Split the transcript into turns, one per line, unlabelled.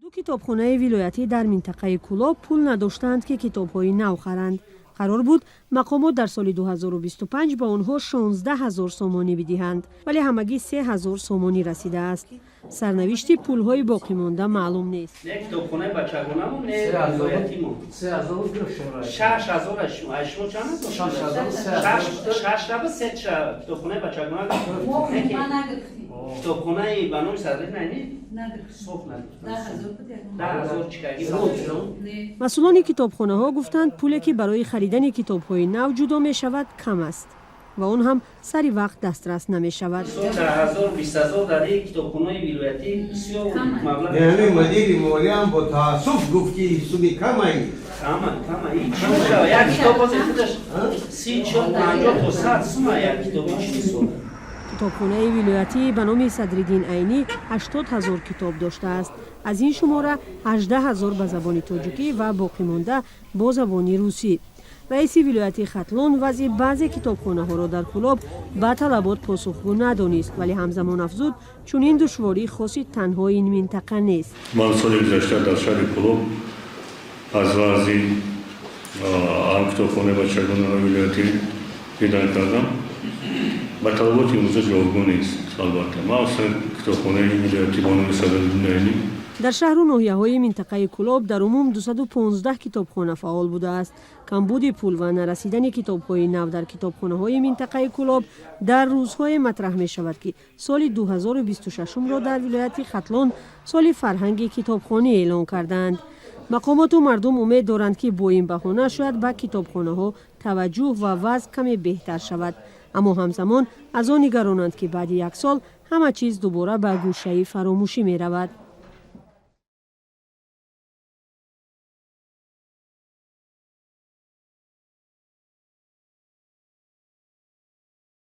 دو کتابخانه ولایتی در منطقه کӯлоб پول نداشتند که کتاب‌های نو خرند. قرار بود مقامات در سال 2025 به آنها 16,000 سومانی بدهند، ولی همگی 3,000 سومانی رسیده است. سرنوشت پول‌های باقی مانده معلوم نیست.
نه کتابخانه بچگانه‌مون نه ولایتیمون
3,000 گرفت.
6,000 اشما چند است؟ 6,000 کتابخانه بچگانه کتابخانه بنوی صدری نه صوف نه 10,000 چیکاری
مسئولان کتابخانه‌ها گفتند پولی که برای خریدن کتاب‌های نو جدا می‌شود کم است و اون هم سری وقت دسترس نمی‌شود.
10,000 20,000 در یک کتابخانه ولایتی بسیار مبلغ.
یعنی مدیر مالی هم با تأسف گفت که سودی کمه.
این یک کتاب باز خودش 30 40 50 تا 100 سوم یک کتاب چیزی.
کتابخانه ولایتی به نام صدرالدین عینی 80,000 کتاب داشته است. از این شماره 18,000 به زبان تاجیکی و باقی مانده با زبان روسی. رئیس ولایتی ختلون وضع بعضی کتابخانه‌ها را در کӯлоб به طلبات پاسخگو ندانست، ولی همزمان افزود چون این دشواری خاصی تنها این منطقه نیست.
من سال گذشته در شهر کӯлоб از وضع کتابخانه بچگانه ولایتی دیدن کردم. با طلبات امروزه جوابگو نیست. البته ما اصلا کتابخانه ولایتی با نام صدرالدین عینی
در شهر و ناحیه‌های منطقه کӯлоб در عموم 215 کتابخانه فعال بوده است. камбуди پول و نرسیدن کتاب‌های نو در کتابخانه‌های منطقه کӯлоб در روزهای مطرح می شود که سال 2026 را در ولایت ختلون سال فرهنگ کتابخانه اعلان کردند. مقامات و مردم امید دارند که با این بهانه شاید به کتابخانه‌ها توجه و وضع کمی بهتر شود، اما همزمان از آن نگرانند که بعد یک سال همه چیز دوباره به گوشه فراموشی می رود.